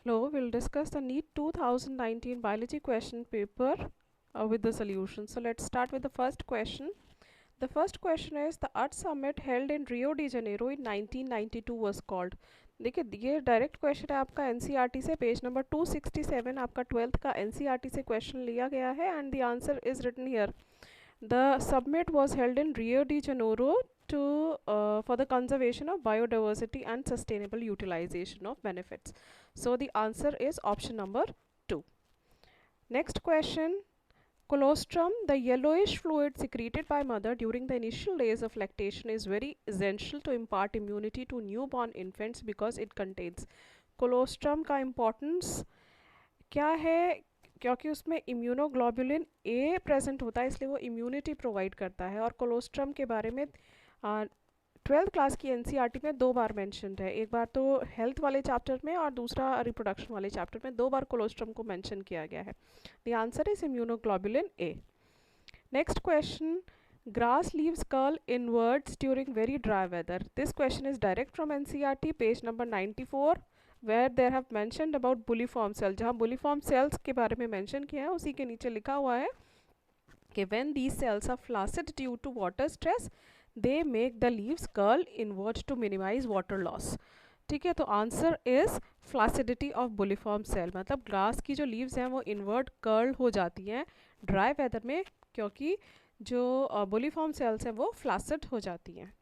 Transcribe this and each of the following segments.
Hello, we'll discuss the NEET 2019 biology question paper with the solution. So let's start with the first question. The first question is the Earth Summit held in Rio de Janeiro in 1992 was called. देखिए ये direct question है आपका NCERT से, page number 267 आपका 12th का NCERT से question लिया गया है and the answer is written here. The summit was held in Rio de Janeiro to for the conservation of biodiversity and sustainable utilization of benefits. So the answer is option number 2. Next question. Colostrum, the yellowish fluid secreted by mother during the initial days of lactation, is very essential to impart immunity to newborn infants because it contains. Colostrum का importance क्या है? क्योंकि उसमें immunoglobulin A present होता है, इसलिए वो immunity provide करता है. और कोलोस्ट्रम के बारे में 12th क्लास की एनसीईआरटी में 2 बार मेंशनड है. एक बार तो हेल्थ वाले चैप्टर में और दूसरा रिप्रोडक्शन वाले चैप्टर में 2 बार कोलोस्ट्रम को मेंशन किया गया है. The answer is immunoglobulin A. Next question. Grass leaves curl inwards during very dry weather. This question is direct from NCERT, page number 94, where they have mentioned about bulliform cell. जहाँ bulliform cells के बारे में mention किया है उसी के नीचे लिखा हुआ है कि when these cells are flaccid due to water stress, they make the leaves curl inward to minimize water loss. ठीक है, तो answer is flaccidity of bulliform cell. मतलब ग्रास की जो लीव्स हैं वो इनवर्ट कर्ल हो जाती हैं ड्राई वेदर में, क्योंकि जो बुलिफॉर्म सेल्स हैं वो फ्लासिड हो जाती हैं.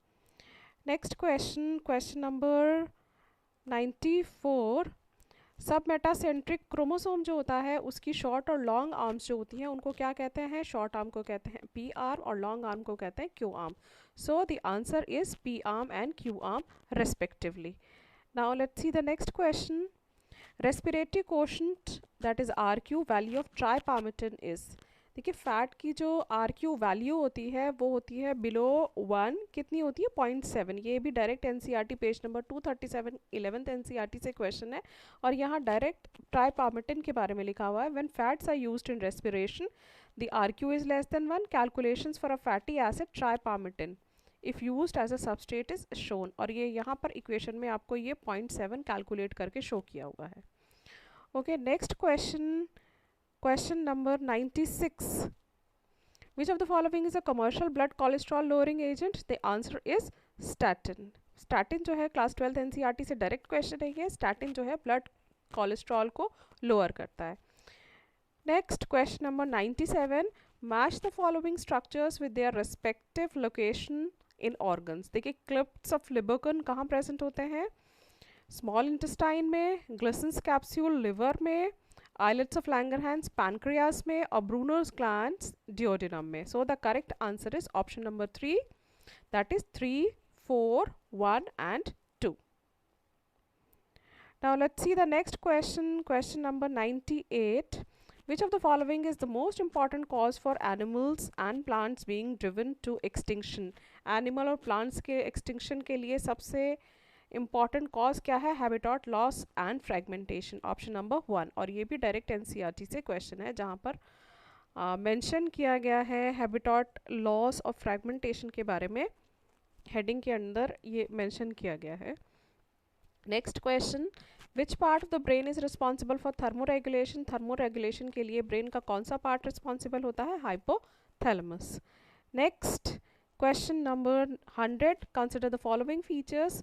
Next question, question number 94. सब मेटासेंट्रिक क्रोमोसोम जो होता है उसकी शॉर्ट और लॉन्ग आर्म्स जो होती हैं उनको क्या कहते हैं? शॉर्ट आर्म को कहते हैं पी आर्म और लॉन्ग आर्म को कहते हैं Q arm. So the answer is P arm and Q arm respectively. Now let's see the next question. Respiratory quotient that is R Q value of tripalmitin is. देखिए fat की जो are Q value होती है वो होती है below 1. कितनी होती है? 0.7. ये भी direct NCERT page number 237 11th NCERT से क्वेश्चन है. और यहाँ डायरेक्ट ट्राइपामिटिन के बारे में लिखा हुआ है. When fats are used in respiration the R Q is less than 1. Calculations for a fatty acid tripalmitin if used as a substrate is shown. और ये यहाँ पर इक्वेशन में आपको ये 0.7 कैलकुलेट करके शो किया हुआ है. Okay, next question. Question number 96. Which of the following is a commercial blood cholesterol lowering agent? The answer is statin. Statin जो है क्लास 12th एनसीईआरटी से डायरेक्ट क्वेश्चन है ये. statin जो है ब्लड कोलेस्ट्रॉल को लोअर करता है. Next question number 97. Match the following structures with their respective location in organs. देखिए क्लिप्स ऑफ लिबोकन कहाँ प्रेजेंट होते हैं? स्मॉल इंटेस्टाइन में, ग्लिसन्स कैप्सूल लिवर में, islets of Langerhans pancreas में और Brunner's glands duodenum में. So the correct answer is option number 3, that is 3, 4, 1 and 2. Now let's see the next question, question number 98. Which of the following is the most important cause for animals and plants being driven to extinction? Animal और plants के extinction के लिए सबसे important cause क्या है? Habitat loss and fragmentation. Option number 1. और ये भी डायरेक्ट एनसीईआरटी से क्वेश्चन है जहाँ पर मेंशन किया गया है हैबिटाट लॉस और फ्रेगमेंटेशन के बारे में. हेडिंग के अंदर ये मेंशन किया गया है. Next question. Which part of the brain is responsible for thermoregulation? Thermoregulation के लिए ब्रेन का कौन सा पार्ट रिस्पॉन्सिबल होता है? Hypothalamus. Next question number 100. Consider the following features.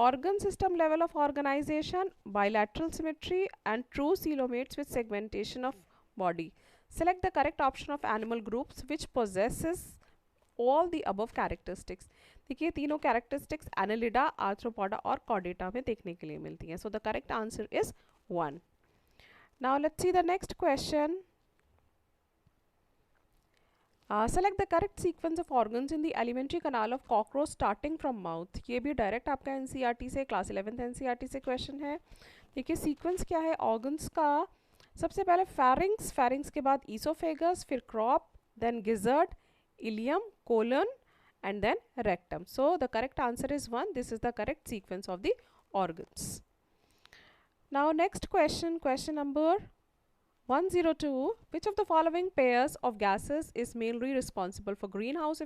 Organ system level of organization, bilateral symmetry and true coelomates with segmentation of body. Select the correct option of animal groups which possesses all the above characteristics. देखिए तीनों characteristics Annelida, Arthropoda और Chordata में देखने के लिए मिलती हैं. So the correct answer is 1. Now let's see the next question. Select the correct sequence of organs in the alimentary canal of cockroach starting from mouth. ये भी डायरेक्ट आपका एनसीईआरटी से क्लास 11th एनसीईआरटी से question है. देखिए sequence क्या है organs का? सबसे पहले फेरिंग्स, फेरिंग्स के बाद ईसोफेगस, फिर crop, then gizzard, ileum, colon and then rectum. So the correct answer is 1. This is the correct sequence of the organs. Now next question, question number 102. Which of the following pairs of gases is mainly responsible for greenhouse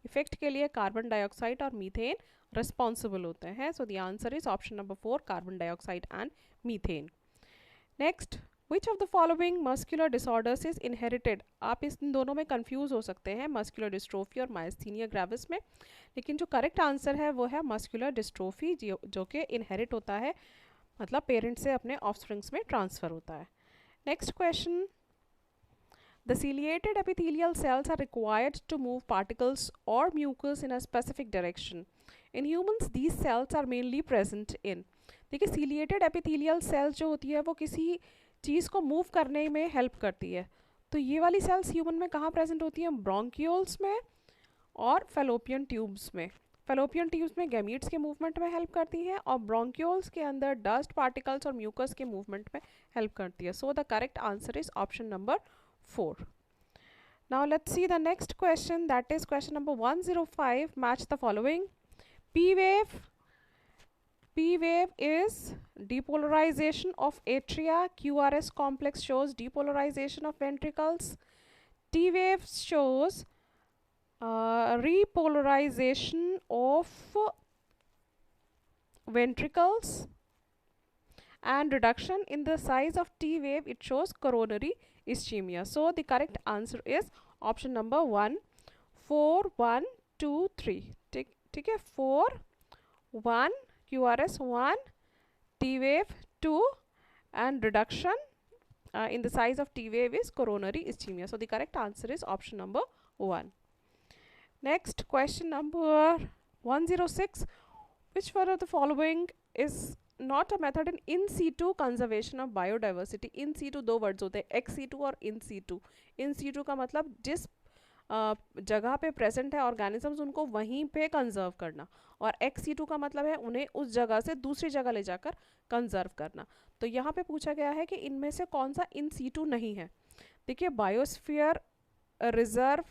effect के लिए carbon dioxide और methane responsible होते हैं. So the answer is option number 4, carbon dioxide and methane. Next, which of the following muscular disorders is inherited. आप इस दोनों में confuse हो सकते हैं, मस्कुलर डिस्ट्रोफी और माइस्थीनिया ग्रेविस में, लेकिन जो करेक्ट आंसर है वो है मस्कुलर डिस्ट्रोफी, जो कि इनहेरिट होता है, मतलब पेरेंट्स से अपने ऑफस्प्रिंग्स में ट्रांसफ़र होता है. Next question, the ciliated epithelial cells are required to move particles or mucus in a specific direction. In humans, these cells are mainly present in. देखिए ciliated epithelial cells जो होती है वो किसी चीज़ को मूव करने में हेल्प करती है. तो ये वाली सेल्स ह्यूमन में कहाँ प्रेजेंट होती हैं? ब्रोंक्यूल्स में और फेलोपियन ट्यूब्स में. फेलोपियन ट्यूब्स में गैमीट्स के मूवमेंट में हेल्प करती हैं और ब्रोंक्यूल्स के अंदर डस्ट पार्टिकल्स और म्यूकस के मूवमेंट में हेल्प करती है. So the correct answer is option number 4. Now let's see the next question, that is question number 105. Match the following. P wave is depolarization of atria. QRS complex shows depolarization of ventricles. T wave shows repolarization of ventricles, and reduction in the size of T wave, it shows coronary ischemia. So the correct answer is option number 1, 4, 1, 2, 3. ठीक है, 4, 1, QRS 1, T wave 2, and reduction in the size of T wave is coronary ischemia. So the correct answer is option number 1. Next, question number 106. Which one of the following is not a method in situ conservation of biodiversity? In situ दो words होते हैं, ex situ और in situ. In situ का मतलब जिस जगह पे present है ऑर्गेनिजम्स उनको वहीं पे कंजर्व करना, और ex situ का मतलब है उन्हें उस जगह से दूसरी जगह ले जाकर कंजर्व करना. तो यहाँ पे पूछा गया है कि इनमें से कौन सा in situ नहीं है. देखिए, biosphere reserve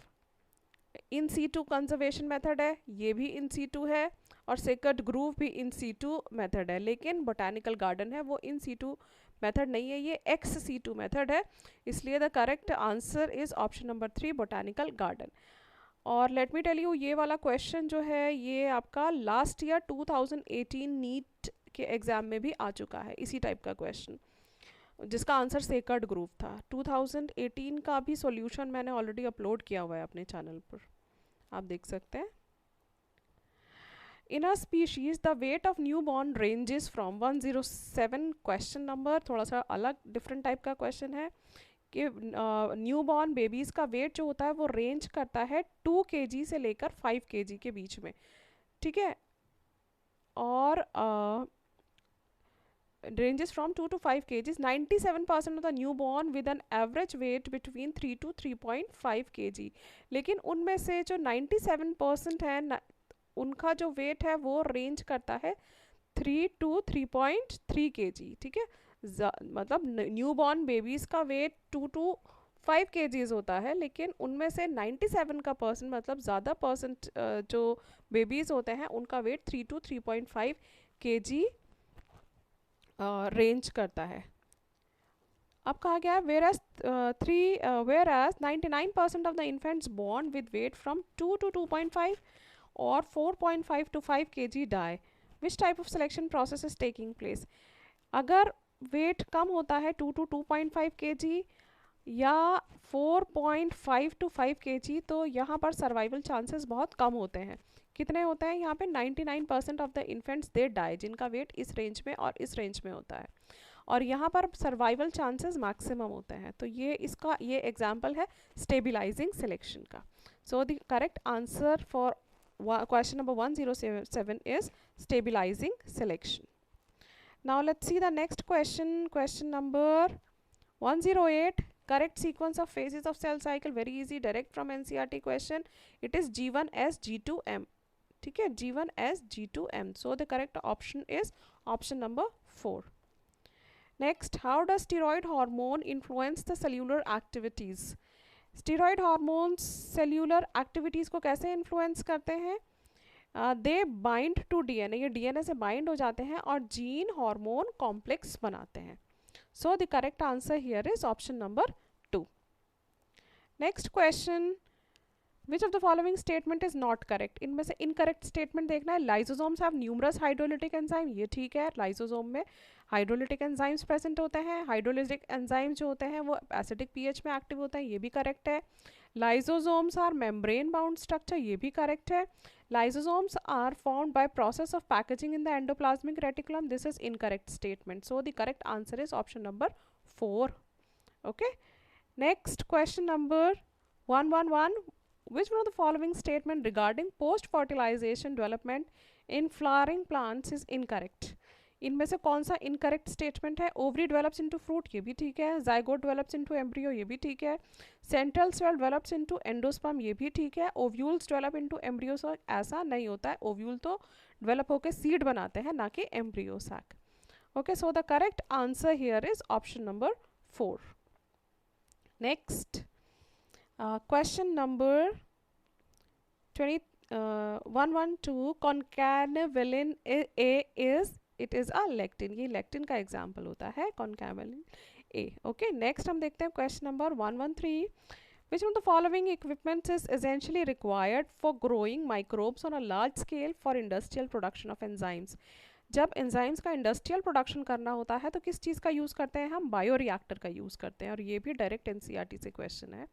in situ conservation method है, ये भी इन सीटू है, और सेक्रेड ग्रूव भी इन सीटू मेथड है. लेकिन बोटानिकल गार्डन है वो इन सीटू मेथड नहीं है, ये एक्स सीटू मेथड है. इसलिए the correct answer is option number 3, botanical garden. और लेट मी टेल यू, ये वाला क्वेश्चन जो है ये आपका लास्ट ईयर 2018 नीट के एग्जाम में भी आ चुका है, इसी टाइप का क्वेश्चन, जिसका आंसर सेकर्ड ग्रुप था. 2018 का भी सॉल्यूशन मैंने ऑलरेडी अपलोड किया हुआ है अपने चैनल पर, आप देख सकते हैं. In a species the weight of newborn ranges from 107. Question number थोड़ा सा अलग डिफरेंट टाइप का क्वेश्चन है कि न्यू बॉर्न बेबीज़ का वेट जो होता है वो रेंज करता है 2 kg से लेकर 5 kg के बीच में. ठीक है, और ranges from 2 to 5 kgs. 97% of the newborn with an average weight between 3 to 3.5 kg. लेकिन उनमें से जो 97% है उनका जो वेट है वो रेंज करता है 3 to 3.3 kg. ठीक है, मतलब न्यूबॉर्न बेबीज़ का वेट 2 to 5 kgs होता है, लेकिन उनमें से 97 का परसेंट, मतलब ज़्यादा परसेंट जो बेबीज़ होते हैं उनका वेट 3 to 3.5 kg रेंज करता है. अब कहा गया whereas 99% of the infants born with weight from 2 to 2.5 और 4.5 to 5 kg die. Which type of selection process is taking place? अगर वेट कम होता है 2 to 2.5 kg या 4.5 to 5 kg, तो यहाँ पर सर्वाइवल चांसेस बहुत कम होते हैं. कितने होते हैं यहाँ पे? 99% of the infants they die, जिनका वेट इस रेंज में और इस रेंज में होता है, और यहाँ पर सर्वाइवल चांसेस मैक्सिमम होते हैं. तो ये एग्जांपल है स्टेबलाइजिंग सिलेक्शन का. So the correct answer for question number 107 is stabilising selection. Now let's see the next question, question number 108. Correct sequence of phases of cell cycle, very easy, direct from NCERT question. It is G1S G2M. ठीक है, G1S G2M. So the correct option is option number 4. Next, how does steroid hormone influence the cellular activities? Steroid hormones cellular activities को कैसे influence करते हैं? They bind to DNA. ये DNA से bind हो जाते हैं और जीन हार्मोन कॉम्प्लेक्स बनाते हैं. So the correct answer here is option number 2. Next question, which of the following statement is not correct, इनमें से इनकरेक्ट स्टेटमेंट देखना है। Lysosomes have numerous hydrolytic enzyme, ये ठीक है, लाइसोसोम में हाइड्रोलिटिक एंजाइम्स प्रेजेंट होते हैं। हाइड्रोलिटिक एंजाइम जो होते हैं वो एसिडिक पीएच में एक्टिव होते हैं, ये भी करेक्ट है। Lysosomes are membrane bound structure, ये भी करेक्ट है। Lysosomes are formed by process of packaging in the endoplasmic reticulum, this is incorrect statement, so the correct answer is option number 4. Okay, next question number 111. Which one of the following statement regarding post fertilization development in flowering plants is incorrect? इनमें से कौन सा incorrect statement है? Ovary develops into fruit, ये भी ठीक है। Zygote develops into embryo, ये भी ठीक है। Central cell develops into endosperm, ये भी ठीक है। Ovules develop into embryo sac, ऐसा नहीं होता है, ओव्यूल तो डेवलप होकर सीड बनाते हैं, ना कि embryo sac. Okay, so the correct answer here is option number 4. Next, question number 112. Concanevelin A is, it is a lectin, ये lectin का example होता है concanevelin A. Okay, next हम देखते हैं question number 113. Which one of the following equipment is essentially required for growing microbes on a large scale for industrial production of enzymes? जब enzymes का industrial production करना होता है तो किस चीज़ का यूज़ करते हैं हम? बायोरिएक्टर का यूज़ करते हैं, और ये भी डायरेक्ट एनसीईआरटी से क्वेश्चन है,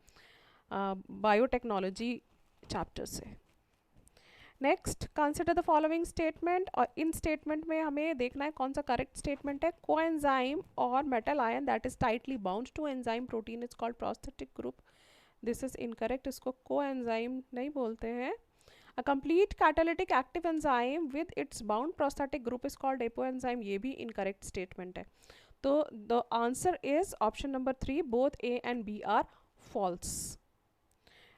बायोटेक्नोलॉजी चैप्टर से। Next, consider the following statement, और इन स्टेटमेंट में हमें देखना है कौन सा करेक्ट स्टेटमेंट है। कोएंजाइम और metal ion that is tightly bound to enzyme protein is called prosthetic group, this is incorrect, इसको कोएंजाइम नहीं बोलते हैं। A complete catalytic active enzyme with its bound prosthetic group is called apoenzyme, ये भी incorrect statement है। तो the answer is option number 3, both A and B are false.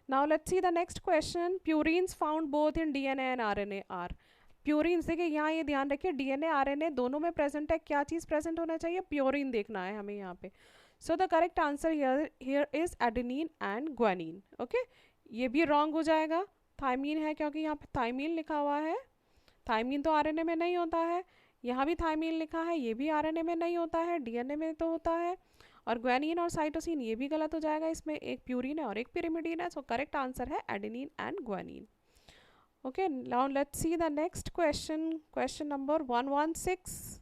Now let's see the next question. Purines found both in DNA and RNA are. Purines देखिए यहाँ, ये ध्यान रखिए DNA RNA दोनों में प्रेजेंट है, क्या चीज़ प्रेजेंट होना चाहिए? प्यूरिन देखना है हमें यहाँ पे। सो the correct answer here is adenine and guanine. Okay, ये भी रॉन्ग हो जाएगा, थायमीन है, क्योंकि यहाँ पे थायमीन लिखा हुआ है, थायमीन तो आरएनए में नहीं होता है। यहाँ भी थायमीन लिखा है, ये भी आरएनए में नहीं होता है, डीएनए में तो होता है। और ग्वानिन और साइटोसिन ये भी गलत हो जाएगा, इसमें एक प्यूरिन है और एक पिरिमिडीन है, सो करेक्ट आंसर है adenine and guanine. Okay, now let's see the next question, question number 116.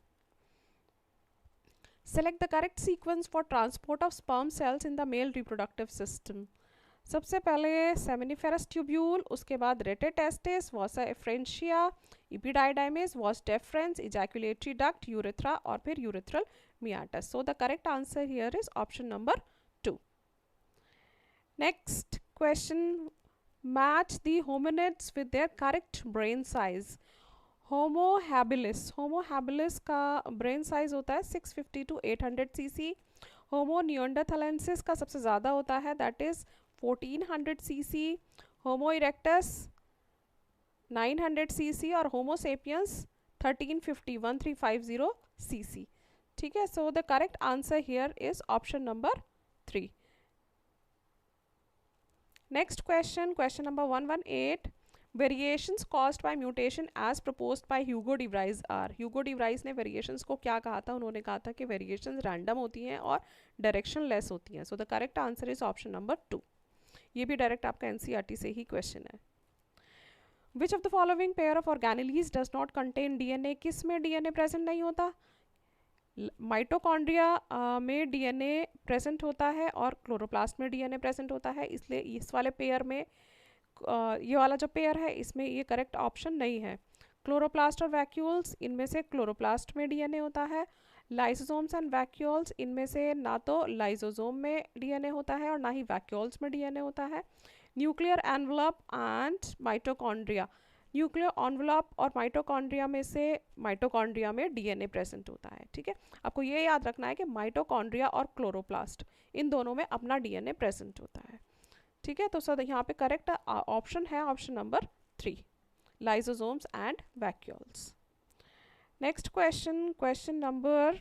Select the correct sequence for transport of sperm cells in the male reproductive system. सबसे पहले seminiferous tubule, उसके बाद rete testis, vasa efferentia, epididymis, vas deferens, ejaculatory duct, urethra और फिर urethral meatus. So the correct answer here is option number 2. Next question, match the hominids with there correct brain size. Homo habilis, homo habilis का brain size होता है 650 to 800 cc। होमो नियोंडरथैलेंसिस का सबसे ज़्यादा होता है, that is 1400 cc। Homo erectus 900 cc और homo sapiens 1350 cc। ठीक है, so the correct answer here is option number 3. Next question, question number 118. Variations caused by mutation as proposed by Hugo de Vries are. Hugo de Vries ने variations को क्या कहा था? उन्होंने कहा था कि वेरिएशंस रैंडम होती हैं और डायरेक्शन लेस होती हैं। So the correct answer is option number 2. ये भी डायरेक्ट आपका एनसीईआरटी से ही क्वेश्चन है। Which of the following pair of organelles does not contain DNA, किस में डीएनए प्रेजेंट नहीं होता? माइटोकॉन्ड्रिया में डीएनए प्रेजेंट होता है और क्लोरोप्लास्ट में डीएनए प्रेजेंट होता है, इसलिए इस वाले पेयर में ये वाला जो पेयर है इसमें ये करेक्ट ऑप्शन नहीं है। क्लोरोप्लास्ट और वैक्यूल्स, इनमें से क्लोरोप्लास्ट में डीएनए होता है। लाइसोसोम्स एंड वैक्यूल्स, इनमें से ना तो लाइसोसोम में डीएनए होता है और ना ही वैक्यूल्स में डीएनए होता है। Nuclear envelope and mitochondria, nuclear envelope और माइटोकॉन्ड्रिया में से माइटोकॉन्ड्रिया में डीएनए प्रेजेंट होता है। ठीक है, आपको ये याद रखना है कि माइटोकॉन्ड्रिया और क्लोरोप्लास्ट इन दोनों में अपना डीएनए प्रेजेंट होता है। ठीक है, तो सर यहाँ पे करेक्ट ऑप्शन है option number 3, lysosomes and vacuoles. Next question, question number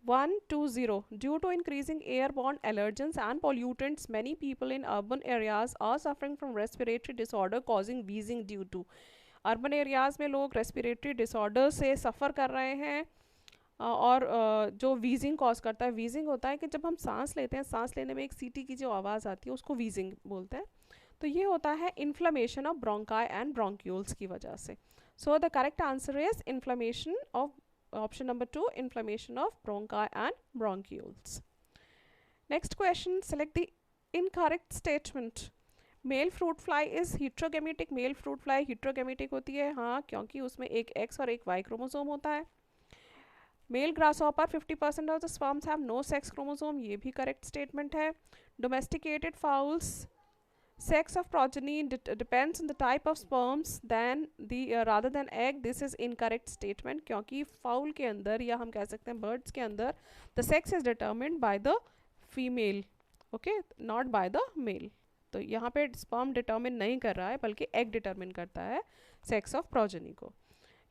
120. Due to increasing airborne allergens and pollutants, many people in urban areas are suffering from respiratory disorder causing wheezing due to. Urban areas में लोग respiratory disorder से सफ़र कर रहे हैं और जो wheezing cause करता है, वीजिंग होता है कि जब हम सांस लेते हैं, सांस लेने में एक सीटी की जो आवाज़ आती है उसको वीजिंग बोलते हैं। तो ये होता है inflammation of bronchi and bronchioles की वजह से. सो the correct answer is inflammation of option number 2, inflammation of bronchi and bronchioles. Next question, select the incorrect statement. Male fruit fly is heterogametic. Male fruit fly heterogametic होती है, हाँ, क्योंकि उसमें एक x और एक वाई क्रोमोसोम होता है. Male grasshopper 50% of the sperms have no sex chromosome, ये भी करेक्ट स्टेटमेंट है. Domesticated fowls sex of progeny depends on the type of sperms than the rather than egg. This is incorrect statement, क्योंकि foul के अंदर या हम कह सकते हैं बर्ड्स के अंदर the sex is determined by the female, okay, not by the male. तो यहाँ पे sperm determine नहीं कर रहा है बल्कि egg determine करता है sex of progeny को.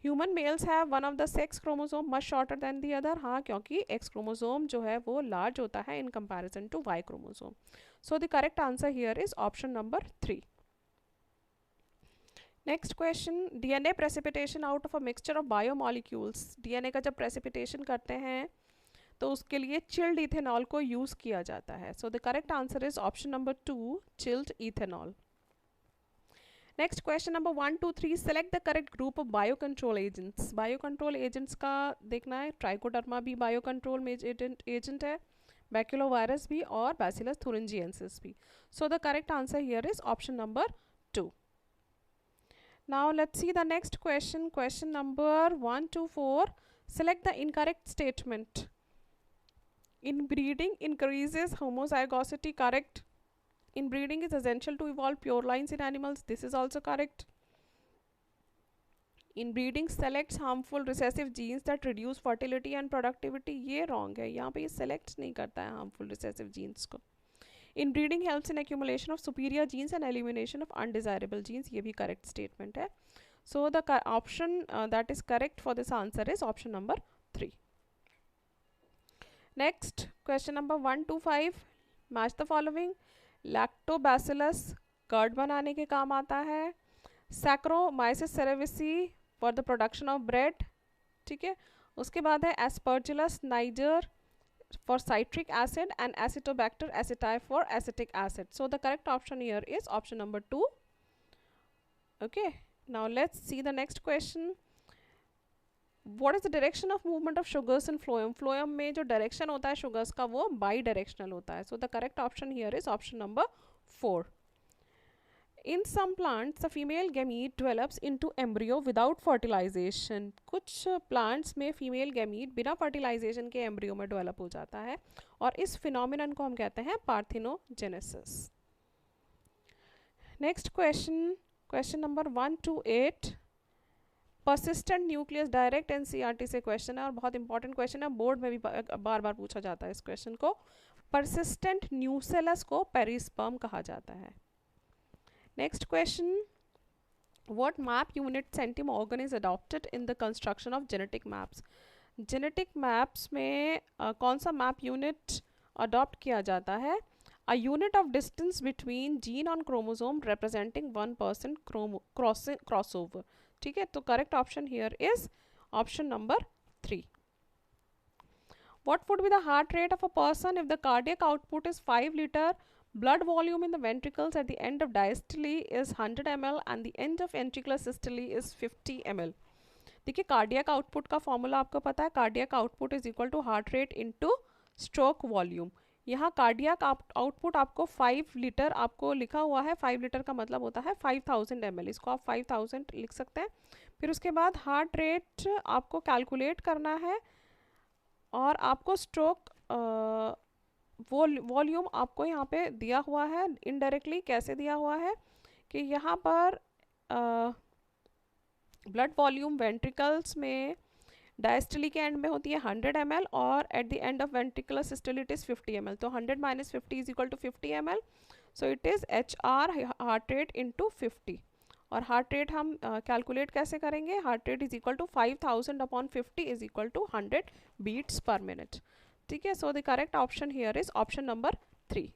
Human males have one of the sex chromosome much shorter than the other. हाँ, क्योंकि X chromosome जो है वो large होता है in comparison to Y chromosome. So the correct answer here is option number 3. Next question, DNA precipitation out of a mixture of biomolecules. DNA का जब precipitation करते हैं तो उसके लिए chilled ethanol को use किया जाता है. So the correct answer is option number 2, chilled ethanol. Next question number 1, 2, 3. Select the correct group of biocontrol agents. Biocontrol agents का देखना है. Trichoderma भी biocontrol में agent है. Baculovirus भी और Bacillus thuringiensis भी. So the correct answer here is option number 2. Now let's see the next question. Question number 1 to 4. Select the incorrect statement. Inbreeding increases homozygosity. Correct. Inbreeding is essential to evolve pure lines in animals. This is also correct. Inbreeding selects harmful recessive genes that reduce fertility and productivity. ये wrong है, यहाँ पे ये select नहीं करता है harmful recessive genes को. Inbreeding helps in accumulation of superior genes and elimination of undesirable genes. ये भी correct statement है. So the option that is correct for this answer is option number 3. Next, question number 1 to 5. Match the following. Lactobacillus curd बनाने के काम आता है. Saccharomyces cerevisiae for the production of bread. ठीक है. उसके बाद है Aspergillus niger for citric acid and Acetobacter aceti for acetic acid. So the correct option here is option number 2. Okay. Now let's see the next question. What is the direction of movement of sugars in phloem? Phloem में जो direction होता है sugars का वो bidirectional होता है. So the correct option here is option number 4. In some plants, the female gamete develops into embryo without fertilization. कुछ plants में female gamete बिना fertilization के embryo में develop हो जाता है और इस phenomenon को हम कहते हैं parthenogenesis. Next question, question number 1 to 8. Persistent nucleus direct NCERT से question है और बहुत important question है, board में भी बार बार पूछा जाता है इस question को. Persistent nucellus को perisperm कहा जाता है. Next question, what map unit centim organ is adopted in the construction of genetic maps? Genetic maps में कौन सा map unit adopt किया जाता है? A unit of distance between gene on chromosome representing 1% crossover. ठीक है, तो correct option here is option number 3. What would be the heart rate of a person if the cardiac output is 5 liter? Blood volume in the ventricles at the end of diastole is 100 ml and the end of ventricular systole is 50 ml. देखिए cardiac output का formula आपको पता है, cardiac output is equal to heart rate into stroke volume. यहाँ cardiac output आपको 5 litre आपको लिखा हुआ है. 5 लीटर का मतलब होता है 5000 ml. इसको आप 5000 लिख सकते हैं. फिर उसके बाद हार्ट रेट आपको कैलकुलेट करना है और आपको स्ट्रोक वॉल्यूम आपको यहाँ पे दिया हुआ है. इनडायरेक्टली कैसे दिया हुआ है कि यहाँ पर ब्लड वॉल्यूम वेंट्रिकल्स में डायस्टली के एंड में होती है 100 ml और at the end of ventricular systole it is 50 ml. तो 100 minus 50 is equal to 50 ml. So it is HR heart rate into 50. और हार्ट रेट हम कैलकुलेट कैसे करेंगे? Heart rate is equal to 5000 upon 50 is equal to 100 beats per minute. ठीक है, so the correct option here is option number 3.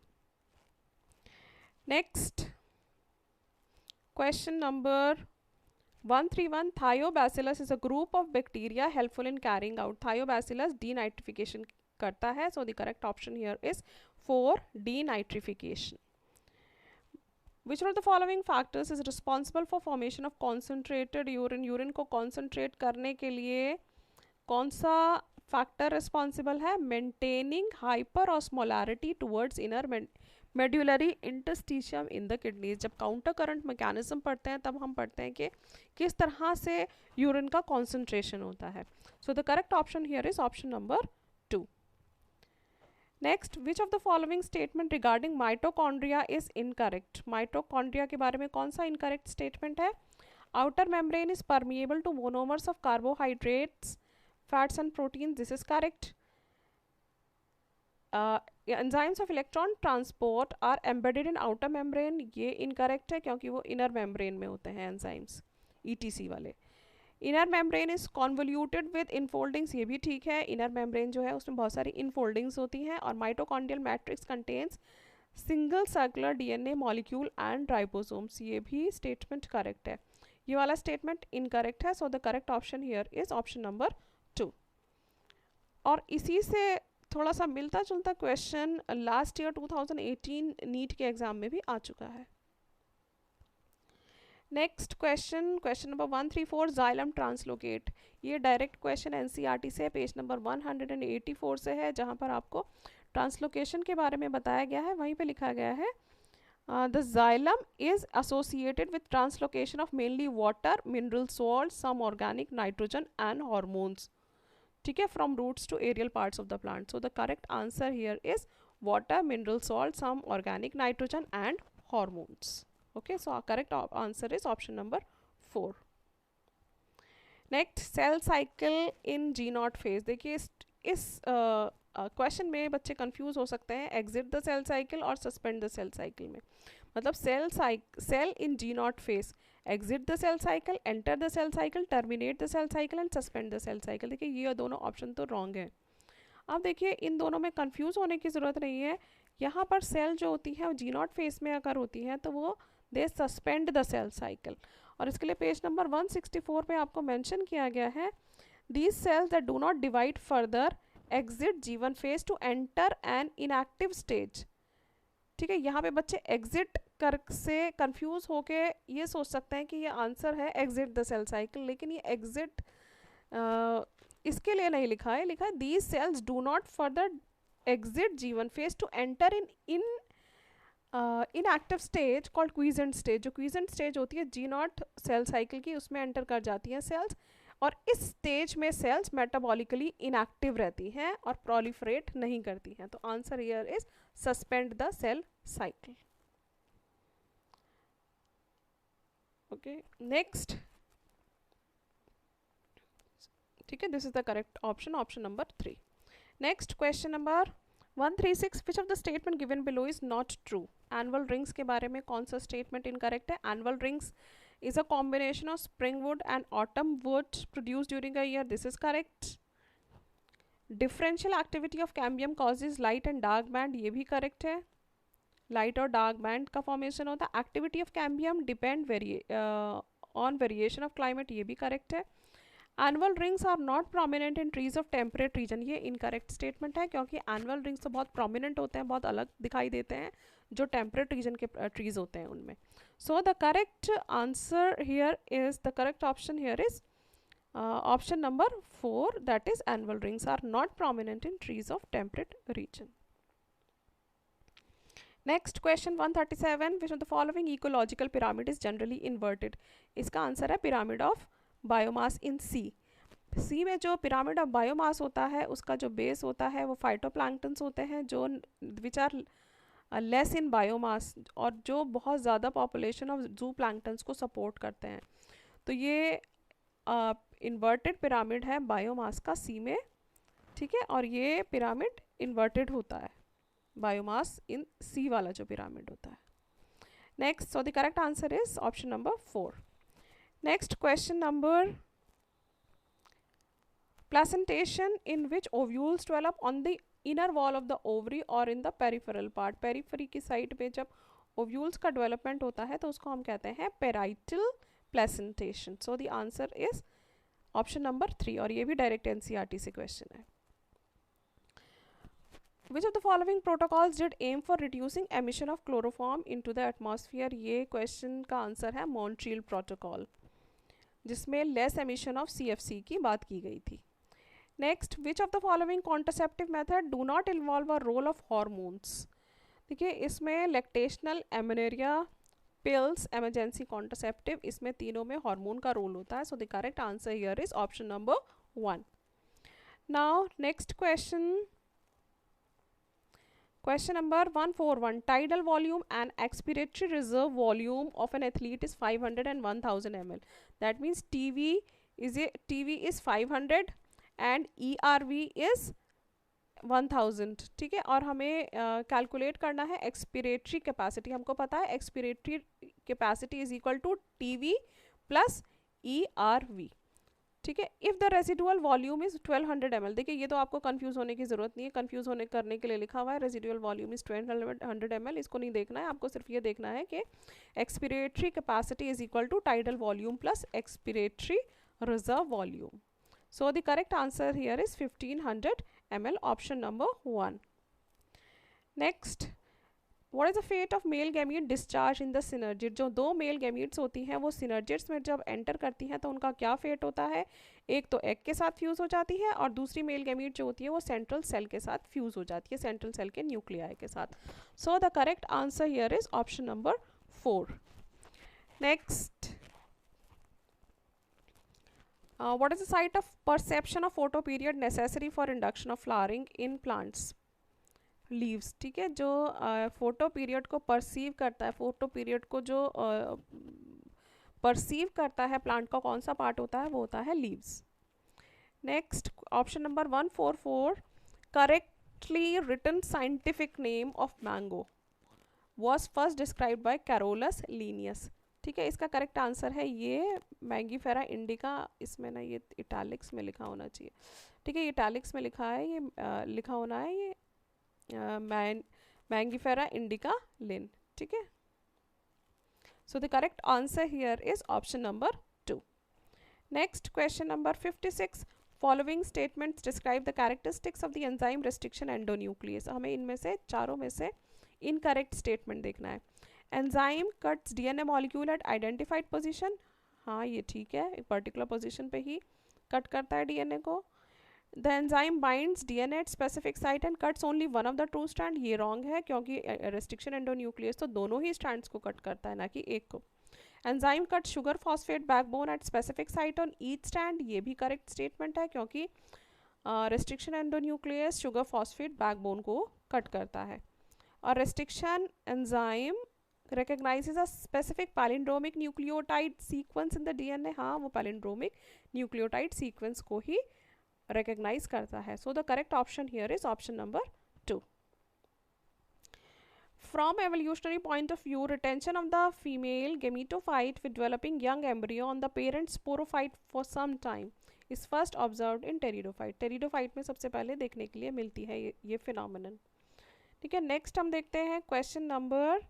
Next question number 131. Thiobacillus is a group of bacteria helpful in carrying out. Thiobacillus denitrification करता है. So the correct option here is 4, denitrification. Which of the following factors is responsible for formation of concentrated urine, urine को concentrate करने के लिए कौन सा factor responsible है? Maintaining hyper osmolarity towards inner medullary interstitium in the kidneys. जब counter current mechanism पढ़ते हैं तब हम पढ़ते हैं कि किस तरह से यूरिन का कॉन्सेंट्रेशन होता है। So the correct option here is option number 2। Next, which of the following statement regarding mitochondria is incorrect? Mitochondria के बारे में कौन सा इनकरेक्ट स्टेटमेंट है? Outer membrane is permeable to monomers of carbohydrates, fats and proteins, this is correct. Enzymes of electron transport are embedded in outer membrane, ये incorrect है क्योंकि वो inner membrane में होते हैं enzymes, ETC वाले। inner membrane is convoluted with infoldings, ये भी ठीक है। inner membrane जो है उसमें बहुत सारी infoldings होती हैं। और mitochondrial matrix contains single circular DNA molecule and ribosomes, ये भी statement correct है। ये वाला statement incorrect है, so the correct option here is option number 2। और इसी से थोड़ा सा मिलता जुलता क्वेश्चन लास्ट ईयर 2018 नीट के एग्जाम में भी आ चुका है। Next question, question number 134, xylem translocate. ये डायरेक्ट क्वेश्चन एनसीईआरटी से पेज नंबर 184 से है, जहाँ पर आपको ट्रांसलोकेशन के बारे में बताया गया है। वहीं पे लिखा गया है the xylem is associated with translocation of mainly water, mineral salt, some organic, nitrogen and hormones, ठीक है, from roots to aerial parts of the plant. So the correct answer here is water, mineral salt, some organic, nitrogen and hormones. Okay, so correct answer is option number 4। Next, cell cycle in G naught phase. देखिए इस क्वेश्चन में बच्चे confuse हो सकते हैं exit the cell cycle और suspend the cell cycle में। मतलब cell in G naught phase, exit the cell cycle, enter the cell cycle, terminate the cell cycle and suspend the cell cycle. देखिए ये दोनों option तो wrong है। अब देखिए इन दोनों में कंफ्यूज होने की ज़रूरत नहीं है। यहाँ पर सेल जो होती है वो जी नॉट फेज में अगर होती है तो वो दे सस्पेंड द सेल साइकिल। और इसके लिए पेज नंबर 164 पे आपको मेंशन किया गया है these sales that do not divide further exit G1 phase to enter an inactive stage. ठीक है, यहाँ पे बच्चे एग्जिट कर से कंफ्यूज होके ये सोच सकते हैं कि ये आंसर है एग्जिट द सेल साइकिल, लेकिन ये एग्जिट इसके लिए नहीं लिखा है, लिखा है these cells do not further exit G1 phase to enter in active stage called quiescent stage. जो क्वीजेंट स्टेज होती है जी नॉट सेल साइकिल की, उसमें एंटर कर जाती हैं सेल्स, और इस स्टेज में सेल्स मेटाबॉलिकली इनएक्टिव रहती हैं और प्रोलिफरेट नहीं करती हैं। तो answer here is suspend the cell cycle. Okay, next, ठीक है, this is the correct option, option number 3। Next question number 136, which of the statement given below is not true? Annual rings के बारे में कौन सा स्टेटमेंट इनकरेक्ट है? Annual rings is a combination of spring wood and autumn wood produced during a year, this is correct. Differential activity of cambium causes light and dark band, ये भी correct है, light और dark band का formation होता है। activity of cambium depend on variation of climate, ये भी correct है। annual rings are not prominent in trees of temperate region, ये incorrect statement है क्योंकि annual rings तो बहुत prominent होते हैं, बहुत अलग दिखाई देते हैं जो टेम्परेट रीजन के ट्रीज होते हैं उनमें। So the correct answer here is, the correct option here is option number 4, that is annual rings are not prominent in trees of temperate region. Next question 137, which of the following ecological pyramid is generally inverted? इसका आंसर है pyramid of biomass in sea. Sea में जो pyramid of biomass होता है उसका जो base होता है वो फाइटोप्लैंक्टन्स होते हैं जो which are less in biomass और जो बहुत ज़्यादा पॉपुलेशन ऑफ जू प्लैंक्टन्स को सपोर्ट करते हैं। तो ये इन्वर्टेड पिरामिड है बायोमास का सी में, ठीक है, और ये पिरामिड इन्वर्टेड होता है बायोमास इन सी वाला जो पिरामिड होता है। Next, so the correct answer is option number 4। Next question number, placentation in which ovules develop on the inner wall of the ovary और in the peripheral part. Periphery की side पे जब ovules का development होता है तो उसको हम कहते हैं parietal placentation. So the answer is option number 3, और ये भी डायरेक्ट एनसीईआरटी से क्वेश्चन है। Which of the following protocols did aim for reducing emission of chloroform into the atmosphere? ये क्वेश्चन का आंसर है मॉन्ट्रियल प्रोटोकॉल, जिसमें लेस एमिशन ऑफ CFC की बात की गई थी। Next, which of the following contraceptive method do not involve a role of hormones? देखिए, इसमें लैक्टेशनल, एमेनेरिया, पिल्स, एमरजेंसी कॉन्ट्रासेप्टिव, इसमें तीनों में हार्मोन का रोल होता है। So the correct answer here is option number 1. Now next question, question number 141. Tidal volume and expiratory reserve volume of an athlete is 500 and 1000 ml. That means TV is 500 and ERV is 1000. ठीक है, और हमें calculate करना है expiratory capacity. हमको पता है expiratory capacity is equal to TV plus ERV। ठीक है, if the residual volume is 1200 ml। देखिए, ये तो आपको कंफ्यूज होने की ज़रूरत नहीं है, कंफ्यूज होने करने के लिए लिखा हुआ है रेजिडुअल वॉल्यूम इज 1200 ml। इसको नहीं देखना है, आपको सिर्फ ये देखना है कि expiratory capacity is equal to tidal volume plus expiratory reserve volume. So the correct answer here is 1500 ml, option number 1. Next, what is the fate of male gamete discharge in the synergid? जो दो male gametes होती हैं वो synergids में जब enter करती हैं तो उनका क्या फेट होता है? एक तो एग के साथ फ्यूज हो जाती है और दूसरी मेल गैमीट जो होती है वो सेंट्रल सेल के साथ फ्यूज हो जाती है, सेंट्रल सेल के न्यूक्लियाई के साथ। सो the correct answer here is option number 4. Next, what is the site of perception of photo period necessary for induction of flowering in plants? Leaves. ठीक है, जो फोटो पीरियड को परसीव करता है, photo period को जो परसीव करता है प्लांट का कौन सा पार्ट होता है? वो होता है leaves. Next, option number 144. Correctly written scientific name of mango was first described by Carolus Linnaeus. ठीक है, इसका करेक्ट आंसर है ये मैंगीफेरा इंडिका। इसमें ना ये इटैलिक्स में लिखा होना चाहिए। ठीक है, इटैलिक्स में लिखा है, ये लिखा होना है ये मैंगीफेरा इंडिका लिन। ठीक है, so the correct answer here is option number 2. Next, question number 56. Following statements describe the characteristics of the enzyme restriction endonuclease. हमें इनमें से चारों में से इनकरेक्ट स्टेटमेंट देखना है। Enzyme cuts DNA molecule eight identified position. हाँ, ये ठीक है, एक पर्टिकुलर पोजिशन पे ही कट करता है DNA को। The enzyme binds DNA at specific site and cuts only one of the two strand। ये wrong है, क्योंकि restriction endonuclease तो दोनों ही strands को कट करता है, ना कि एक को। Enzyme cuts sugar phosphate backbone at specific site on each strand। ये भी correct statement है, क्योंकि restriction endonuclease sugar phosphate backbone को कट करता है। और restriction enzyme recognizes a specific palindromic nucleotide sequence in the DNA। हाँ, वो palindromic nucleotide sequence को ही recognize करता है। So the correct option here is option number 2. From evolutionary point of view, retention of the female gametophyte with developing young embryo on the parent sporophyte for some time is first observed in pteridophyte। pteridophyte में सबसे पहले देखने के लिए मिलती है ये phenomenon। ठीक है, नेक्स्ट हम देखते हैं क्वेश्चन नंबर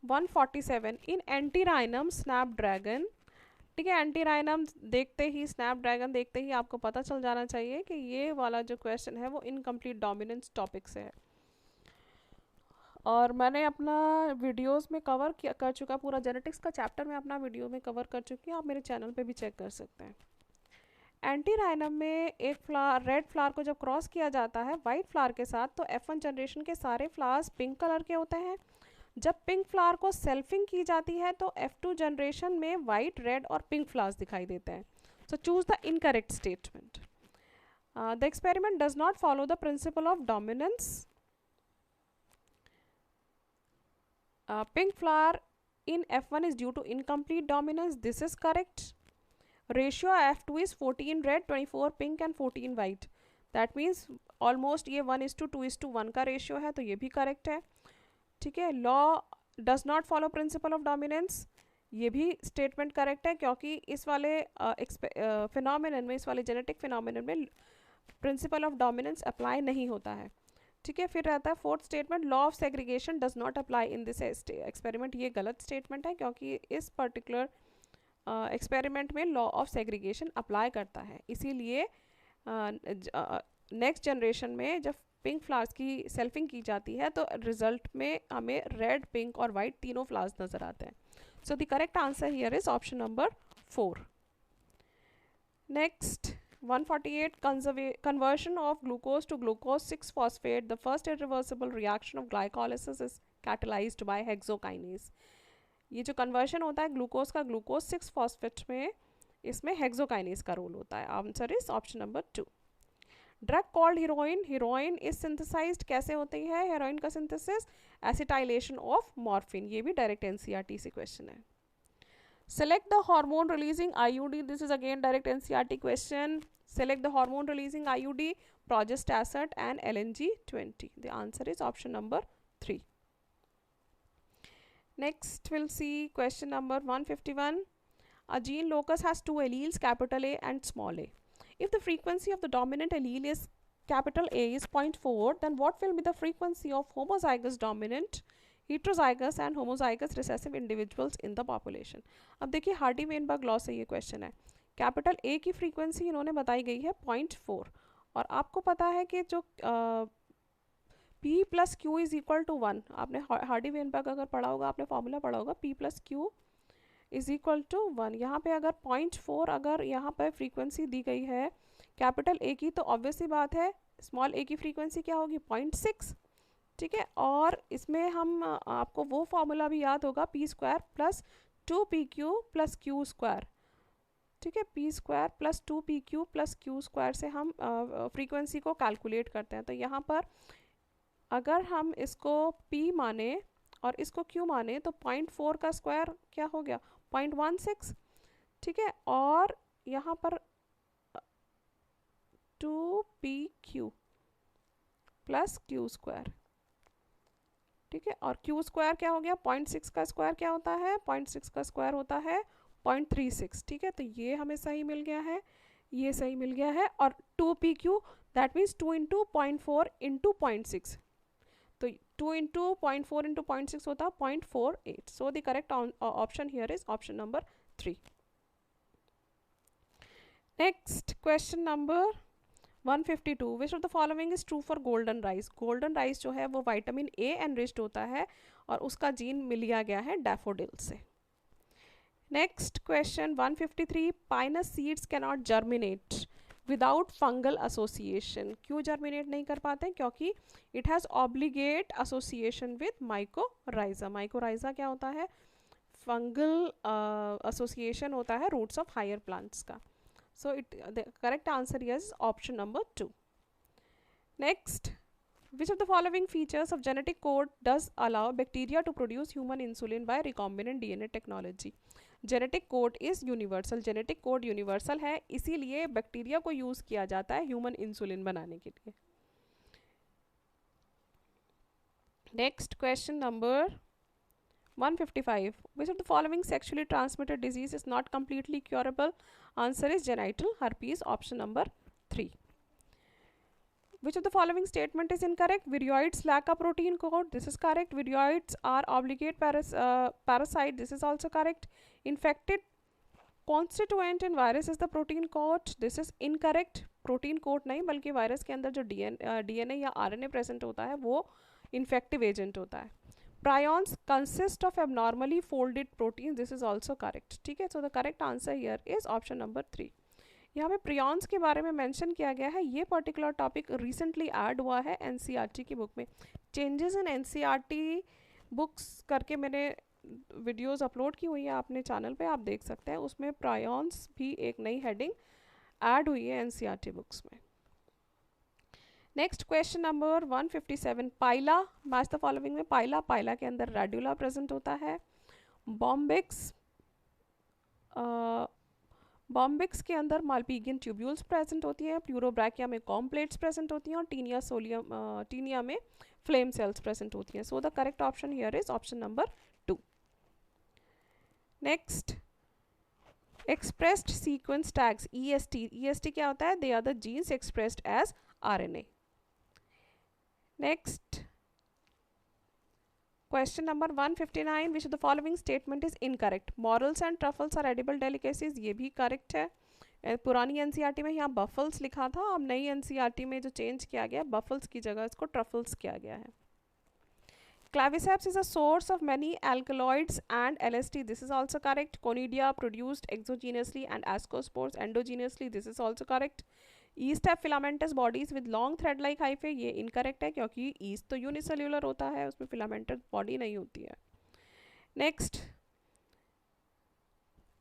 147. इन एंटीराइनम स्नैपड्रैगन। ठीक है, एंटीराइनम देखते ही, स्नैपड्रैगन देखते ही आपको पता चल जाना चाहिए कि ये वाला जो क्वेश्चन है वो इनकम्प्लीट डोमिनेंस टॉपिक से है। और मैंने अपना वीडियोस में कवर कर चुका, पूरा जेनेटिक्स का चैप्टर मैं अपना वीडियो में कवर कर चुकी हूँ, आप मेरे चैनल पे भी चेक कर सकते हैं। एंटीराइनम में एक फ्लावर, रेड फ्लावर को जब क्रॉस किया जाता है वाइट फ्लावर के साथ, तो F1 जनरेशन के सारे फ्लावर्स पिंक कलर के होते हैं। जब पिंक फ्लावर को सेल्फिंग की जाती है तो F2 जनरेशन में वाइट, रेड और पिंक फ्लावर्स दिखाई देते हैं। So choose the incorrect statement. The experiment does not follow the principle of dominance. Pink flower in F1 is due to incomplete dominance. This is correct. Ratio F2 is 14 red, 24 pink and 14 white. That means almost ये 1:2:1 का ratio है, तो ये भी correct है। ठीक है, law does not follow principle of dominance, ये भी स्टेटमेंट करेक्ट है, क्योंकि इस वाले फिनोमिनन में, इस वाले जेनेटिक फिनोमिनन में प्रिंसिपल ऑफ डोमिनेंस अप्लाई नहीं होता है। ठीक है, फिर रहता है fourth statement, law of segregation does not apply in this experiment. ये गलत स्टेटमेंट है, क्योंकि इस पर्टिकुलर एक्सपेरिमेंट में लॉ ऑफ सेग्रीगेशन अप्लाई करता है। इसीलिए नेक्स्ट जनरेशन में जब पिंक फ्लावर्स की सेल्फिंग की जाती है तो रिजल्ट में हमें रेड, पिंक और वाइट तीनों फ्लावर्स नजर आते हैं. So the correct answer here is option number 4. Next, 148, conversion of glucose to glucose 6-phosphate. The first irreversible reaction of glycolysis is catalyzed by hexokinase. ये जो कन्वर्शन होता है ग्लूकोज का ग्लूकोज 6-फॉस्फेट में, इसमें हेक्सोकाइनेज का रोल होता है. Answer is option number 2. Drug called heroin. Heroin is synthesized कैसे होती है? हेरोइन का सिंथेसिस एसिटाइलेशन ऑफ मॉर्फिन. ये भी डायरेक्ट एनसीईआरटी से क्वेश्चन है. Select the hormone releasing IUD. This is again direct NCERT question. Select the hormone releasing IUD, progestasert and LNG20. The answer is option number 3. Next we'll see question number 151. A gene locus has two alleles, capital A and small a. If the frequency of the dominant allele is capital A is 0.4, then what will be the frequency of homozygous dominant, heterozygous and homozygous recessive individuals in the population? अब देखिए Hardy Weinberg law से ये question है. Capital A की frequency इन्होंने बताई गई है 0.4 और आपको पता है कि जो P plus Q is equal to 1. आपने हार्डी वेनबर्ग अगर पढ़ा होगा, आपने फॉर्मूला पढ़ा होगा, P plus Q is equal to 1. यहाँ पे अगर 0.4 अगर यहाँ पे फ्रीक्वेंसी दी गई है कैपिटल ए की, तो ऑब्वियसली बात है स्मॉल ए की फ्रीक्वेंसी क्या होगी? 0.6. ठीक है, और इसमें हम आपको वो फॉर्मूला भी याद होगा, P square plus 2pq plus Q square. ठीक है, P square plus 2pq plus Q square से हम फ्रीक्वेंसी को कैलकुलेट करते हैं. तो यहाँ पर अगर हम इसको p माने और इसको q माने तो 0.4 का स्क्वायर क्या हो गया? 0.16. ठीक है, और यहाँ पर 2pq प्लस क्यू स्क्वायर. ठीक है, और क्यू स्क्वायर क्या हो गया? 0.6 का स्क्वायर क्या होता है? 0.6 का स्क्वायर होता है 0.36. ठीक है, तो ये हमें सही मिल गया है, ये सही मिल गया है. और 2pq that means 2 into 0.4 into 0.6. तो 2 इंटू 0.4 इंटू 0.6 होता है 0.48. सो the correct option here is option number 3. Next question number 152. Which of the following is true for golden rice? Golden rice जो है वो विटामिन ए एनरिच्ड होता है और उसका जीन मिल लिया गया है डैफोडिल से. Next question 153. Pinus seeds can not germinate without fungal association. क्यों जर्मिनेट नहीं कर पाते? क्योंकि it has obligate association with mycorrhiza. Mycorrhiza क्या होता है? फंगल एसोसिएशन होता है रूट्स ऑफ हायर प्लांट्स का. So the correct answer is option number 2. Next, which of the following features of genetic code does allow bacteria to produce human insulin by recombinant DNA technology? Genetic code is universal. Genetic code universal है, इसीलिए bacteria को use किया जाता है human insulin बनाने के लिए. Next question number 155. Which of the following sexually transmitted disease is not completely curable? Answer is genital herpes, option number 3. Which of the following statement is incorrect? Viroids lack a protein code. This is correct. Viroids are obligate parasite. This is also correct. Infected constituent in virus is the protein code. This is incorrect. Protein code नहीं बल्कि virus के अंदर जो DNA या RNA present होता है वो infective agent होता है. Prions consist of abnormally folded proteins. This is also correct. ठीक है, so the correct answer here is option number 3. यहाँ पे prions के बारे में मेंशन किया गया है. ये पर्टिकुलर टॉपिक रिसेंटली ऐड हुआ है एनसीईआरटी की बुक में. चेंजेस इन एनसीईआरटी बुक्स करके मैंने वीडियोस अपलोड की हुई है अपने चैनल पे, आप देख सकते हैं. उसमें prions भी एक नई हेडिंग ऐड हुई है एनसीईआरटी बुक्स में. Next question number 157. Pila match the following में. पाइला के अंदर रेडुला प्रेजेंट होता है. बॉम्बिक्स के अंदर मालपीगियन ट्यूब्यूल्स प्रेजेंट होती हैं. प्लूरोब्रैकिया में कॉम्प्लेट्स प्रेजेंट होती हैं और टीनिया में फ्लेम सेल्स प्रेजेंट होती हैं. So the correct option here is option number 2. Next expressed sequence tags EST क्या होता है? They are the genes expressed as RNA. Next, question number 159. Which of the following statement is incorrect? Morels and truffles are edible delicacies. ये भी correct है. पुरानी NCERT में यहाँ बफल्स लिखा था, अब नई एनसीईआरटी में जो चेंज किया गया बफल्स की जगह इसको ट्रफल्स किया गया है. Claviceps is a source of many alkaloids and LSD. This is also correct. Conidia produced exogenously and ascospores endogenously. This is also correct. Yeast have filamentous bodies with long thread-like hyphae. ये incorrect है क्योंकि yeast तो unicellular होता है, उसमें filamentous body नहीं होती है. Next,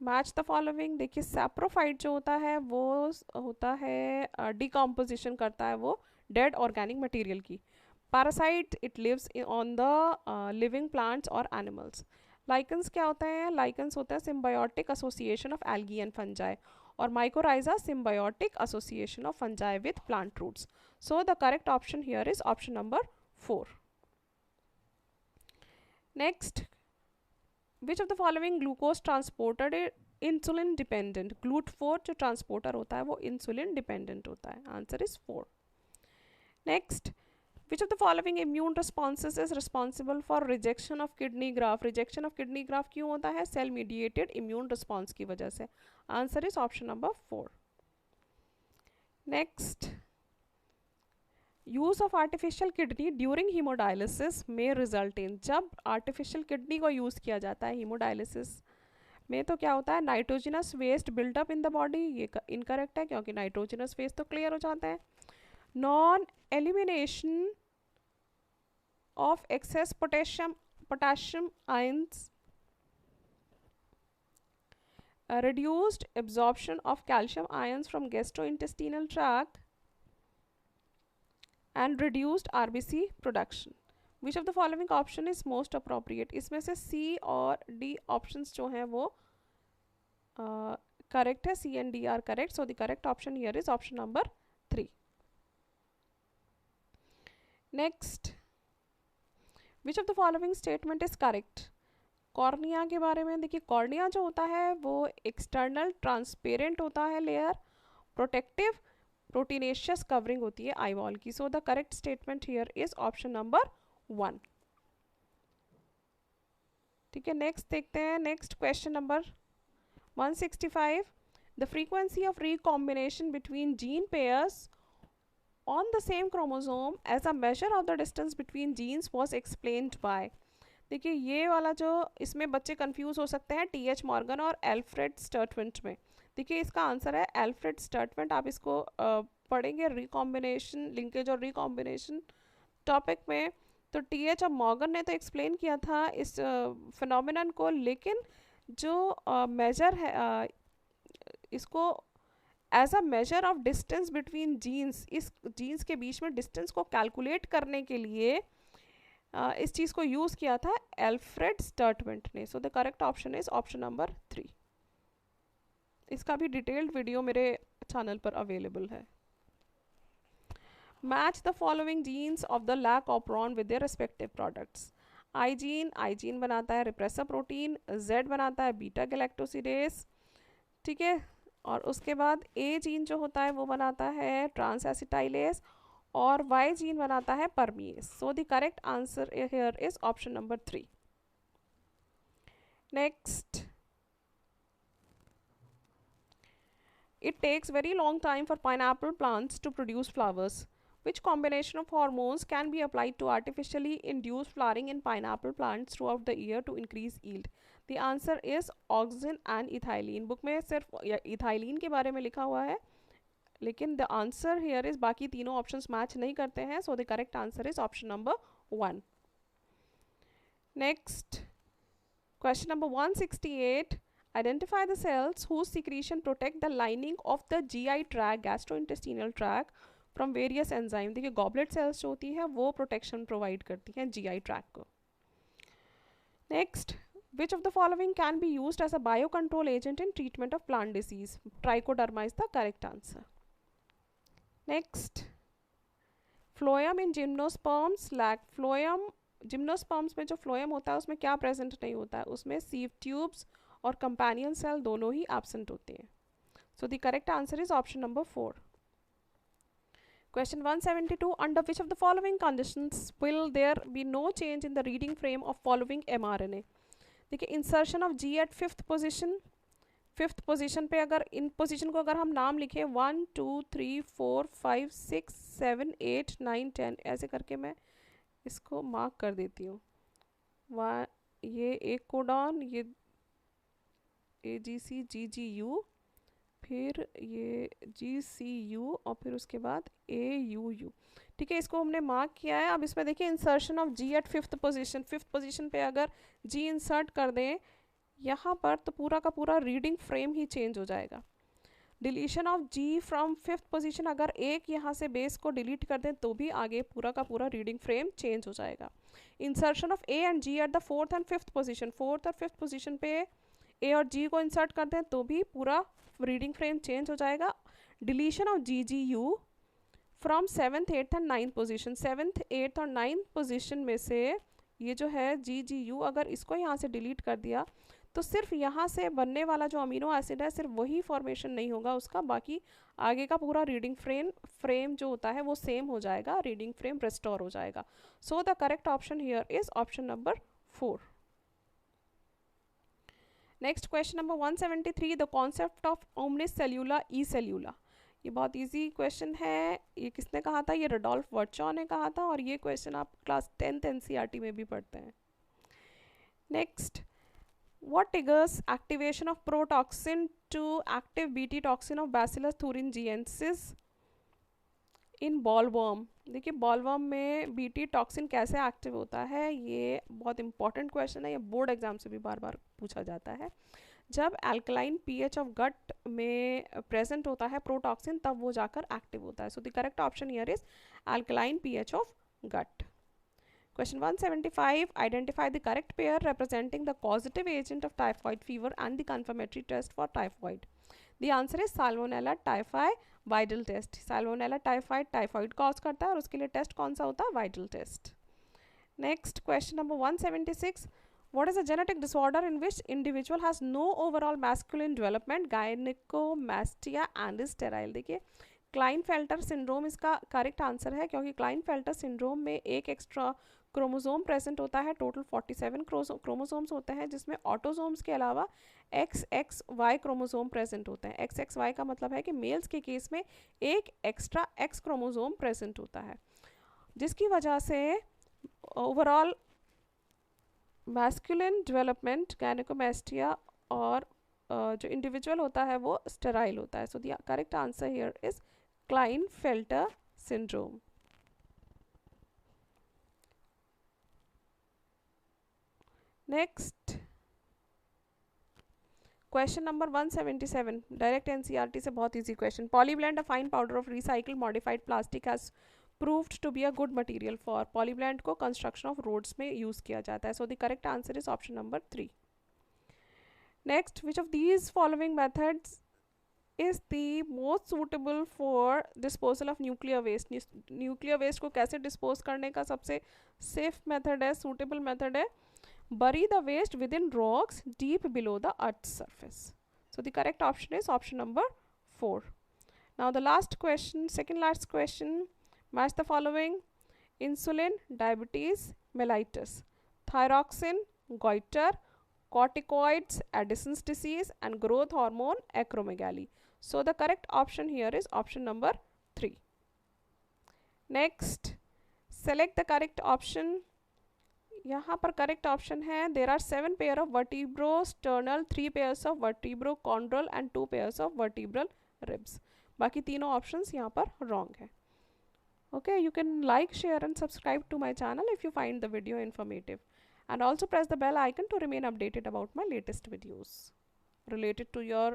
match the following. देखिए सैप्रोफाइट जो होता है वो होता है डिकम्पोजिशन करता है वो डेड ऑर्गेनिक मटेरियल की. Parasite it lives on the living plants और एनिमल्स. लाइकन्स क्या होते हैं? लाइकन्स होता है symbiotic association of algae and fungi, और mycorrhiza symbiotic association of fungi with plant roots. So the correct option here is option number 4. Next, which of the following glucose transported insulin dependent. GLUT4 जो transporter होता है वो insulin dependent होता है. Answer is 4. Next, which of the following immune responses is responsible for rejection of kidney graft. rejection of kidney graft क्यों होता है? cell mediated immune response की वजह से. answer is option number 4. next, use of artificial kidney during hemodialysis may result in. जब artificial kidney को use किया जाता है hemodialysis में तो क्या होता है? Nitrogenous waste buildup in the body. ये इनकरेक्ट है क्योंकि नाइट्रोजिनस वेस्ट तो क्लियर हो जाता है. Non elimination of excess potassium ions, reduced absorption of calcium ions from gastrointestinal tract and reduced RBC production. Which of the following option is most appropriate? इसमें से C और D options जो हैं वो correct है. C and D are correct. So the correct option here is option number 3. Next, which of the following statement is correct? Cornea के बारे में देखिए, कॉर्निया जो होता है वो एक्सटर्नल ट्रांसपेरेंट होता है लेयर, प्रोटेक्टिव प्रोटीनेशियस कवरिंग होती है आईबॉल की. सो the correct statement here is option number 1. ठीक है, नेक्स्ट देखते हैं. Next question number 165. The frequency of recombination between gene pairs on the same chromosome as a measure of the distance between genes was explained by. देखिए ये वाला जो इसमें बच्चे कंफ्यूज हो सकते हैं टीएच मॉर्गन और एल्फ्रेड स्टर्टवेंट में. देखिए इसका आंसर है एल्फ्रेड स्टर्टवेंट. आप इसको पढ़ेंगे रिकॉम्बिनेशन, लिंकेज और रिकॉम्बिनेशन टॉपिक में. तो टीएच और मॉर्गन ने तो एक्सप्लेन किया था इस फिनोमिनन को, लेकिन जो मेजर है इसको as a measure of distance between genes, इस जीन्स के बीच में डिस्टेंस को कैलकुलेट करने के लिए इस चीज़ को यूज़ किया था एल्फ्रेड स्टर्टवेंट ने. So the correct option is option number 3. इसका भी डिटेल्ड वीडियो मेरे चैनल पर अवेलेबल है. Match the following genes of the lac operon with their respective products. I gene बनाता है रिप्रेसर प्रोटीन, जेड बनाता है बीटा गैलेक्टोसिडेस. ठीक है, और उसके बाद ए जीन जो होता है वो बनाता है ट्रांस एसिटाइलेस, और वाई जीन बनाता है permease. So the correct answer here is option number 3. Next, it takes very long time for pineapple plants to produce flowers. Which combination of hormones can be applied to artificially induce flowering in pineapple plants throughout the year to increase yield? The answer is auxin and ethylene. Book में सिर्फ ethylene के बारे में लिखा हुआ है, लेकिन the answer here is बाकी तीनों ऑप्शंस मैच नहीं करते हैं. So the correct answer is option number 1. Next, question number 168. Identify the cells whose secretion protect the lining of the GI tract, gastrointestinal tract, from various enzymes. देखिए goblet cells जो होती है वो protection provide करती हैं GI track को. Next, which of the following can be used as a biocontrol agent in treatment of plant disease? Trichoderma is the correct answer. Next, phloem in gymnosperms lack. phloem gymnosperms में जो phloem होता है उसमें क्या present नहीं होता है? उसमें सीव ट्यूब्स और कंपेनियन सेल दोनों ही एब्सेंट होते हैं. So the correct answer is option number 4. Question 172. Under which of the following conditions will there be no change in the reading frame of following mRNA? देखिए insertion of G at 5th position, fifth position पे अगर इन position को अगर हम नाम लिखें 1 2 3 4 5 6 7 8 9 10 ऐसे करके मैं इसको मार्क कर देती हूँ। ये एक कोडॉन, ये AGC GGU, फिर ये GCU और फिर उसके बाद AUU। ठीक है, इसको हमने मार्क किया है। अब इसमें देखिए insertion of G at fifth position पे अगर G इंसर्ट कर दें यहाँ पर तो पूरा का पूरा रीडिंग फ्रेम ही चेंज हो जाएगा। Deletion of G from fifth position, अगर एक यहाँ से बेस को डिलीट कर दें तो भी आगे पूरा का पूरा रीडिंग फ्रेम चेंज हो जाएगा। Insertion of A and G at the fourth and fifth position पे A और G को इंसर्ट कर दें तो भी पूरा रीडिंग फ्रेम चेंज हो जाएगा। Deletion of GGU from seventh eighth and ninth position, seventh eighth और नाइन्थ पोजीशन में से ये जो है GGU अगर इसको यहाँ से डिलीट कर दिया तो सिर्फ यहाँ से बनने वाला जो अमीनो एसिड है सिर्फ वही फॉर्मेशन नहीं होगा उसका, बाकी आगे का पूरा रीडिंग फ्रेम जो होता है वो सेम हो जाएगा, रीडिंग फ्रेम रिस्टोर हो जाएगा। So the correct option here is option number 4। Next question number 173, the concept of omnis cellula e cellula. ये बहुत इजी क्वेश्चन है। ये किसने कहा था? ये रडोल्फ वर्चॉ ने कहा था और ये क्वेश्चन आप क्लास 10th NCERT में भी पढ़ते हैं। Next, what triggers activation of protoxin to active BT toxin of Bacillus thuringiensis in bollworm? देखिए बॉलवर्म में BT टॉक्सिन कैसे एक्टिव होता है, ये बहुत इंपॉर्टेंट क्वेश्चन है। ये बोर्ड एग्जाम से भी बार बार पूछा जाता है। जब अल्कलाइन pH ऑफ गट में प्रेजेंट होता है प्रोटॉक्सिन तब वो जाकर एक्टिव होता है। So the correct option here is alkaline pH of gut. Question 175, identify the correct pair representing the causative agent of typhoid fever and the confirmatory test for typhoid. The answer is Salmonella typhi viral test. Salmonella typhi typhoid cause करता है और उसके लिए test कौन सा होता है? viral test. Next, question number 176, what is a genetic disorder in which individual has no overall masculine development, gynecomastia and is sterile? देखिए क्लाइनफेल्टर सिंड्रोम इसका करेक्ट आंसर है, क्योंकि क्लाइनफेल्टर सिंड्रोम में एक एक्स्ट्रा क्रोमोसोम प्रेजेंट होता है। Total 47 chromosomes होते हैं जिसमें ऑटोसोम्स के अलावा XXY क्रोमोसोम प्रेजेंट होते हैं। XXY का मतलब है कि मेल्स के केस में एक एक्स्ट्रा X क्रोमोसोम प्रेजेंट होता है, जिसकी वजह से ओवरऑल मैस्कुलिन डेवलपमेंट गायनेकोमेस्टिया और जो इंडिविजुअल होता है वो स्टेराइल होता है। So the correct answer here is Klinefelter syndrome. Next, question number 177, direct NCERT से बहुत easy question. Polyblend a fine powder of recycled modified plastic has proved to be a good material for, polyblend को construction of roads में use किया जाता है। So the correct answer is option number 3। Next, which of these following methods is the most suitable for disposal of nuclear waste? Nuclear waste को कैसे dispose करने का सबसे सेफ मेथड है, सूटेबल मेथड है? bury the waste within rocks deep below the earth's surface. So the correct option is option number 4. Now the last question, second last question, match the following: insulin, diabetes mellitus, thyroxine, goiter, corticoids, Addison's disease, and growth hormone acromegaly. So the correct option here is option number 3. Next, select the correct option. यहाँ पर correct option है, there are 7 pair of vertebrosternal, 3 pairs of vertebrochondral and 2 pairs of vertebral ribs. बाकी तीनों options यहाँ पर wrong है। Okay, you can like, share and subscribe to my channel if you find the video informative, and also press the bell icon to remain updated about my latest videos related to your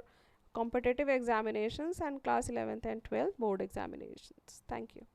competitive examinations and class 11th and 12th board examinations. Thank you.